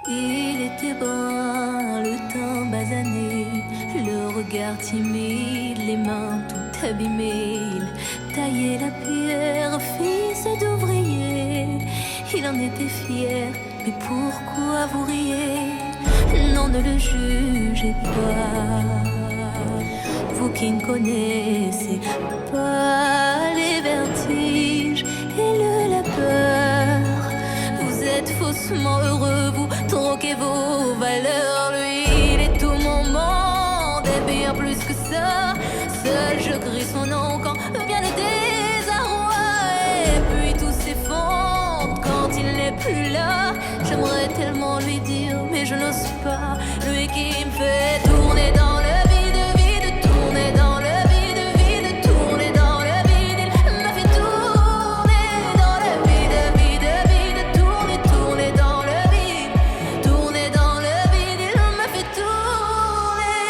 Il était brun, le teint basané, le regard timide, les mains tout abîmées. Il taillait la pierre, fils d'ouvrier. Il en était fier, mais pourquoi vous riez? Non, ne le jugez pas. Vous qui ne connaissez pas les vertiges et le labeur, vous êtes faussement heureux, vous troquez vos valeurs. Lui, il est tout mon monde et bien plus que ça. Seul je crie son nom quand vient le désarroi. Et puis tout s'effondre quand il n'est plus là. J'aimerais tellement lui dire, mais je n'ose pas. Lui qui me fait tourner dans le vide, vide, tourner dans le vide, vide, tourner dans le vide. Il m'a fait tourner dans le vide, vide, vide, tourner, tourner dans le vide, tourner dans le vide. Il m'a fait tourner.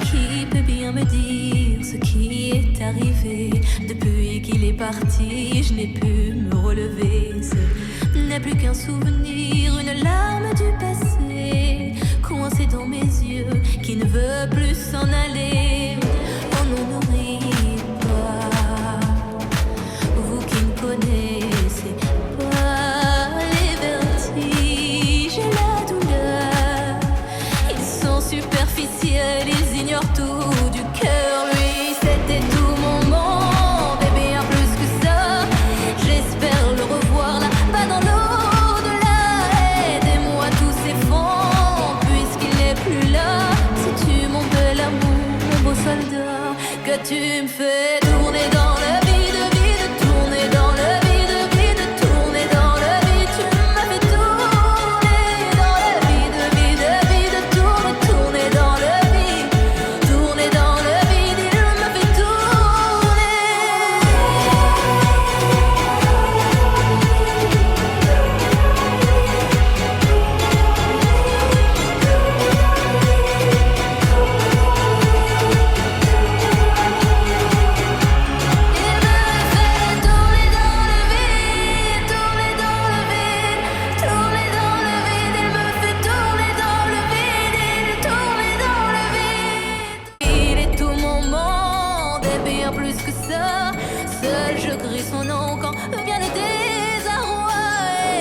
Qui peut bien me dire ce qui est arrivé? Depuis qu'il est parti, je n'ai pu me relever. Ce n'est plus qu'un souvenir, une larme du passé, coincée dans mes yeux, qui ne veut plus s'en aller. Oh non, ne riez pas, vous qui ne connaissez pas les vertiges et la douleur. Ils sont superficiels, ils ignorent tout du cœur. Lui, c'était tout mon monde et bien plus que ça. J'espère le revoir là-bas dans l'au-delà. Aidez-moi, tout s'effondre puisqu'il n'est plus là. Sais-tu mon bel amour, mon beau soldat, que tu me fais tourner dans le vide, vide, tourner dans le vide, vide, tourner dans le vide. Tu m'as fait tourner dans le vide, vide, vide, tourner, tourner dans le vide, tourner dans le vide. Il m'a fait tourner. Il est tout mon monde et bien plus que ça. Seul je crie son nom quand vient le désarroi.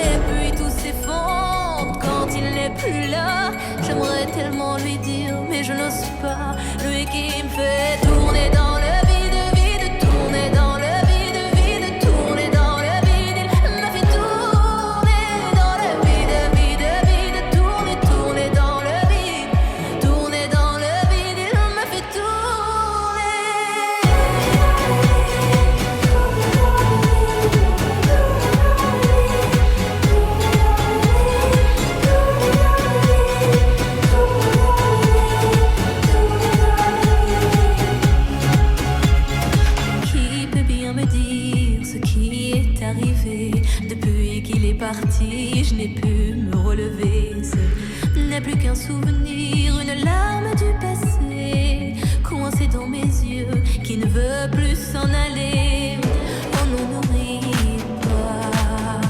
Et puis tout s'effondre quand il n'est plus là. J'aimerais tellement lui dire, mais je n'ose pas. Lui qui me fait tourner dans le vide, vide, tourner dans le vide, vide, tourner dans le vide. Il m'a fait tourner dans le vide, vide, vide, tourner, tourner dans le vide, tourner dans le vide. Il m'a fait tourner. Qui peut bien me dire ce qui est arrivé? Depuis qu'il est parti, je n'ai pu me relever. Ce n'est plus qu'un souvenir, une larme du passé, coincée dans mes yeux, qui ne veut plus s'en aller. Oh non, ne riez pas,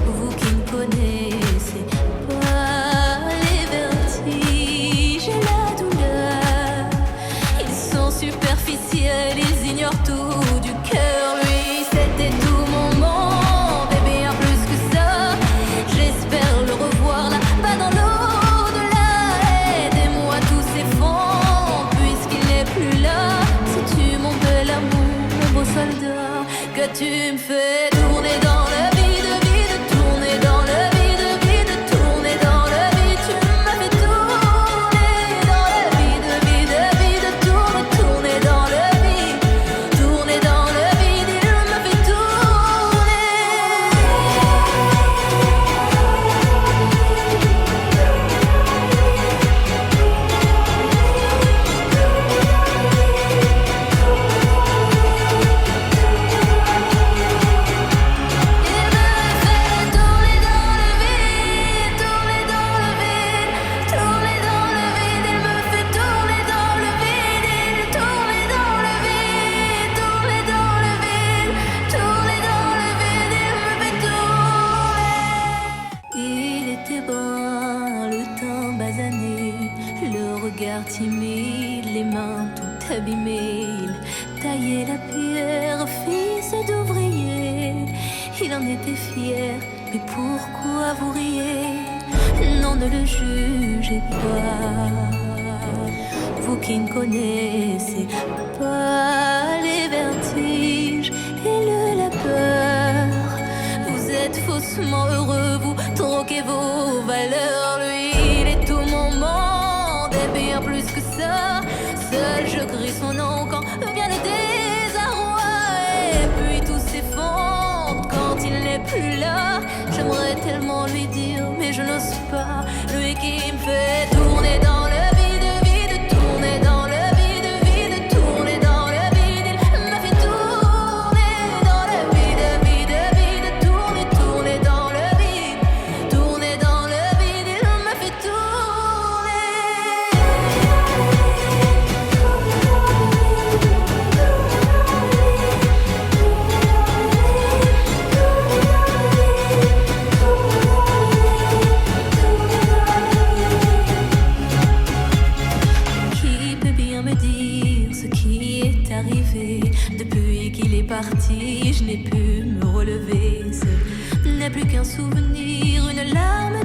vous qui ne connaissez pas les vertiges et la douleur. Ils sont superficiels, ils ignorent tout du cœur. Lui, c'était tout mon monde et bien plus que ça. J'espère le revoir là-bas dans l'au-delà. Aidez-moi, tout s'effondre puisqu'il n'est plus là. Sais-tu mon bel amour, mon beau soldat, que tu me fais tourner dans le vide, vide, tourner dans le vide, vide, tourner dans le vide. Tu m'as fait tourner dans le vide, vide, vide, tourner, tourner dans le vide, tourner dans le vide. Il m'a fait tourner. la pierre, fils d'ouvrier. Il en était fier, mais pourquoi vous riez? Non, ne le jugez pas, vous qui ne connaissez pas les vertiges et la peur. Vous êtes faussement heureux, vous troquez vos valeurs. Lui, il est tout mon monde et bien plus que ça. Seul je crie son nom quand vient le désarroi. Et puis tout s'effondre quand il n'est plus là. J'aimerais tellement lui dire, mais je n'ose pas. Lui qui me fait tourner dans le vide, vide, tourner dans le vide, vide, tourner dans le vide. Il me fait tourner dans le vide, vide, vide, tourner, tourner dans le vide, tourner dans le vide. Il me fait arrivé. Depuis qu'il est parti, je n'ai pu me relever. Ce n'est plus qu'un souvenir, une larme